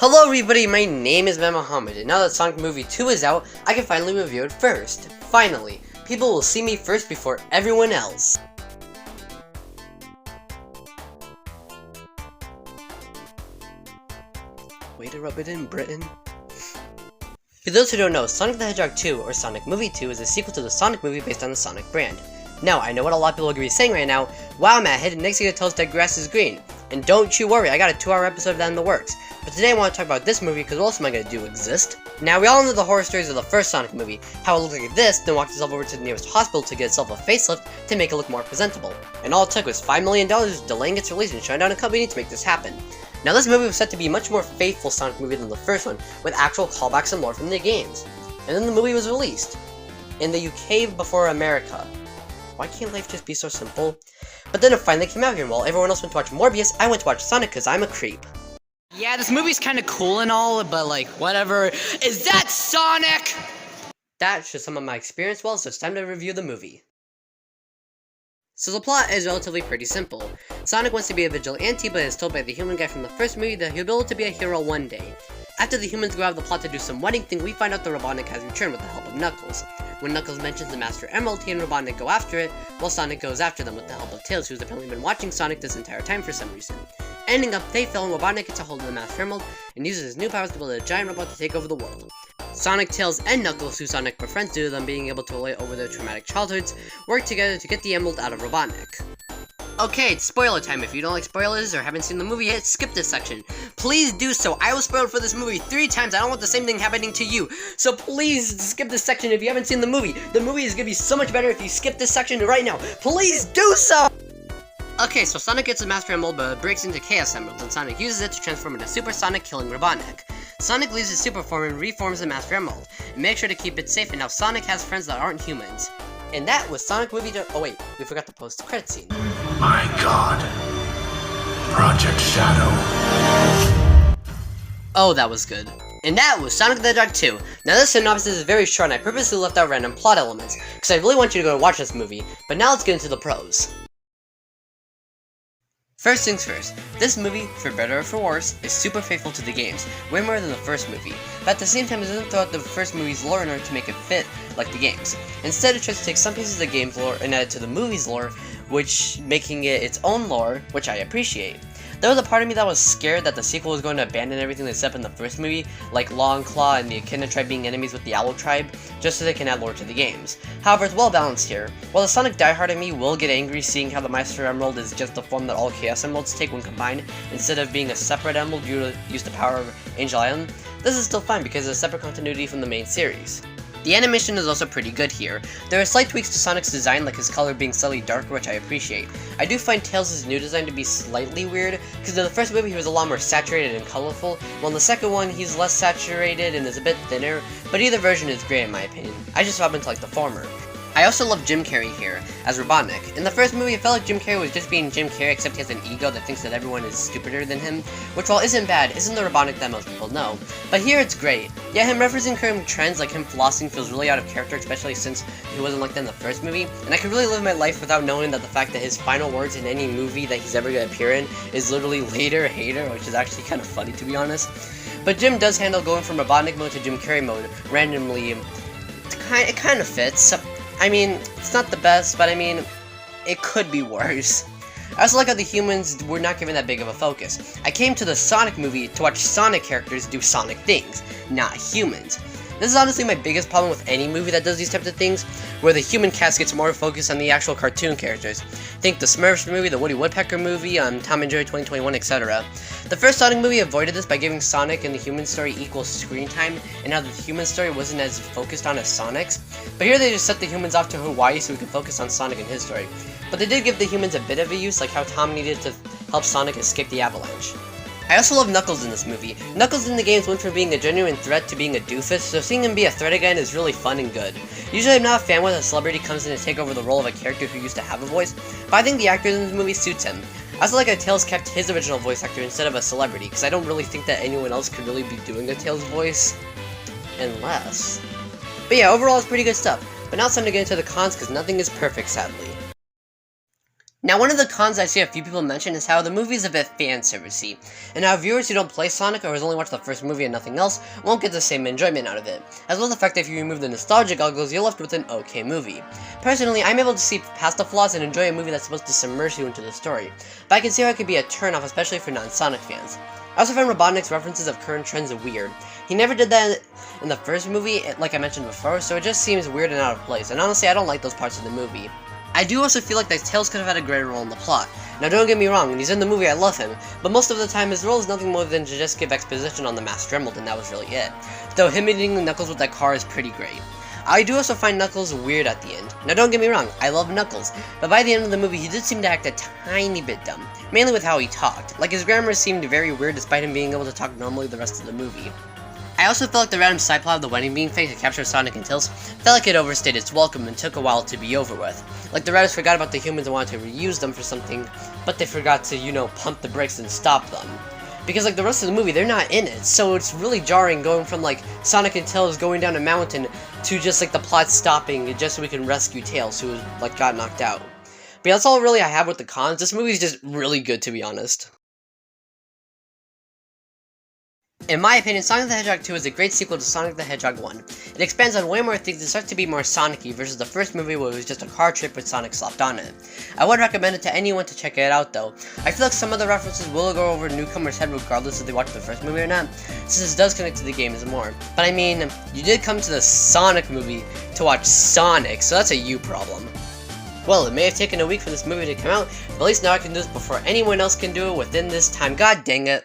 Hello everybody, my name is Mohammed, and now that Sonic Movie 2 is out, I can finally review it first. Finally, people will see me first before everyone else. Way to rub it in, Britain. For those who don't know, Sonic the Hedgehog 2, or Sonic Movie 2, is a sequel to the Sonic movie based on the Sonic brand. Now, I know what a lot of people are going to be saying right now, wow Maher, next thing you tell us that grass is green. And don't you worry, I got a 2-hour episode of that in the works. But today I want to talk about this movie because what else am I going to do exist? Now, we all know the horror stories of the first Sonic movie, how it looked like this, then walked itself over to the nearest hospital to get itself a facelift to make it look more presentable. And all it took was $5 million delaying its release and shutting down a company to make this happen. Now, this movie was set to be a much more faithful Sonic movie than the first one, with actual callbacks and lore from the games. And then the movie was released in the UK before America. Why can't life just be so simple? But then it finally came out here, and while everyone else went to watch Mobius, I went to watch Sonic because I'm a creep. Yeah, this movie's kinda cool and all, but like, whatever. Is that Sonic?! That's just some of my experience, well, so it's time to review the movie. So the plot is relatively pretty simple. Sonic wants to be a vigilante, but is told by the human guy from the first movie that he'll be able to be a hero one day. After the humans go out of the plot to do some wedding thing, we find out that Robotnik has returned with the help of Knuckles. When Knuckles mentions the Master Emerald, he and Robotnik go after it, while Sonic goes after them with the help of Tails, who's apparently been watching Sonic this entire time for some reason. Ending up, they fell and Robotnik gets a hold of the Master Emerald, and uses his new powers to build a giant robot to take over the world. Sonic, Tails, and Knuckles, who Sonic befriends due to them being able to relate over their traumatic childhoods, work together to get the Emerald out of Robotnik. Okay, it's spoiler time. If you don't like spoilers or haven't seen the movie yet, skip this section. Please do so. I was spoiled for this movie 3 times. I don't want the same thing happening to you. So please skip this section if you haven't seen the movie. The movie is going to be so much better if you skip this section right now. Please do so! Okay, so Sonic gets the Master Emerald, but breaks into Chaos Emeralds, and Sonic uses it to transform into Super Sonic, killing Robotnik. Sonic leaves his super form and reforms the Master Emerald, and makes sure to keep it safe, and now Sonic has friends that aren't humans. And that was Sonic Movie 2. Oh wait, we forgot the post-credit scene. My god. Project Shadow. Oh, that was good. And that was Sonic the Hedgehog 2. Now this synopsis is very short and I purposely left out random plot elements, because I really want you to go watch this movie, but now let's get into the pros. First things first, this movie, for better or for worse, is super faithful to the games, way more than the first movie, but at the same time it doesn't throw out the first movie's lore in order to make it fit like the games. Instead it tries to take some pieces of the game's lore and add it to the movie's lore, which making it its own lore, which I appreciate. There was a part of me that was scared that the sequel was going to abandon everything they set up in the first movie, like Law and Claw and the Echidna tribe being enemies with the Owl tribe, just so they can add lore to the games. However, it's well balanced here. While the Sonic diehard in me will get angry seeing how the Master Emerald is just the form that all Chaos Emeralds take when combined, instead of being a separate emerald you use the power of Angel Island, this is still fine because it's a separate continuity from the main series. The animation is also pretty good here. There are slight tweaks to Sonic's design, like his color being slightly darker, which I appreciate. I do find Tails' new design to be slightly weird, because in the first movie he was a lot more saturated and colorful, while in the second one he's less saturated and is a bit thinner, but either version is great in my opinion. I just happen to like the former. I also love Jim Carrey here, as Robotnik. In the first movie, it felt like Jim Carrey was just being Jim Carrey, except he has an ego that thinks that everyone is stupider than him, which while isn't bad, isn't the Robotnik that most people know. But here it's great. Yeah, him referencing current trends like him flossing feels really out of character, especially since he wasn't like that in the first movie, and I could really live my life without knowing that the fact that his final words in any movie that he's ever going to appear in is literally later hater, which is actually kind of funny to be honest. But Jim does handle going from Robotnik mode to Jim Carrey mode randomly. It kind of fits. I mean, it's not the best, but I mean, it could be worse. I also like how the humans were not given that big of a focus. I came to the Sonic movie to watch Sonic characters do Sonic things, not humans. This is honestly my biggest problem with any movie that does these types of things, where the human cast gets more focused on the actual cartoon characters. Think the Smurfs movie, the Woody Woodpecker movie, Tom and Jerry 2021, etc. The first Sonic movie avoided this by giving Sonic and the human story equal screen time, and how the human story wasn't as focused on as Sonic's. But here they just set the humans off to Hawaii so we could focus on Sonic and his story. But they did give the humans a bit of a use, like how Tom needed to help Sonic escape the avalanche. I also love Knuckles in this movie. Knuckles in the games went from being a genuine threat to being a doofus, so seeing him be a threat again is really fun and good. Usually I'm not a fan when a celebrity comes in to take over the role of a character who used to have a voice, but I think the actor in this movie suits him. I also like how Tails kept his original voice actor instead of a celebrity, because I don't really think that anyone else could really be doing a Tails voice. Unless. But yeah, overall it's pretty good stuff. But now it's time to get into the cons, because nothing is perfect, sadly. Now, one of the cons I see a few people mention is how the movie is a bit fan-servicey, and how viewers who don't play Sonic or has only watched the first movie and nothing else won't get the same enjoyment out of it, as well as the fact that if you remove the nostalgia goggles, you're left with an okay movie. Personally, I'm able to see past the flaws and enjoy a movie that's supposed to submerge you into the story, but I can see how it could be a turn-off, especially for non-Sonic fans. I also find Robotnik's references of current trends weird. He never did that in the first movie, like I mentioned before, so it just seems weird and out of place, and honestly, I don't like those parts of the movie. I do also feel like that Tails could have had a greater role in the plot. Now don't get me wrong, when he's in the movie I love him, but most of the time his role is nothing more than to just give exposition on the Masked Emerald, and that was really it. Though him hitting Knuckles with that car is pretty great. I do also find Knuckles weird at the end. Now don't get me wrong, I love Knuckles, but by the end of the movie he did seem to act a tiny bit dumb, mainly with how he talked. Like his grammar seemed very weird despite him being able to talk normally the rest of the movie. I also felt like the random side plot of the wedding being fake to capture Sonic and Tails felt like it overstayed its welcome and took a while to be over with. Like the writers forgot about the humans and wanted to reuse them for something, but they forgot to, you know, pump the brakes and stop them. Because like the rest of the movie, they're not in it, so it's really jarring going from like Sonic and Tails going down a mountain to just like the plot stopping just so we can rescue Tails, who like got knocked out. But yeah, that's all really I have with the cons. This movie's just really good, to be honest. In my opinion, Sonic the Hedgehog 2 is a great sequel to Sonic the Hedgehog 1. It expands on way more things and starts to be more Sonic-y versus the first movie where it was just a car trip with Sonic slapped on it. I would recommend it to anyone to check it out though. I feel like some of the references will go over newcomers' head regardless if they watch the first movie or not, since this does connect to the games more. But I mean, you did come to the Sonic movie to watch Sonic, so that's a you problem. Well, it may have taken a week for this movie to come out, but at least now I can do this before anyone else can do it within this time. God dang it.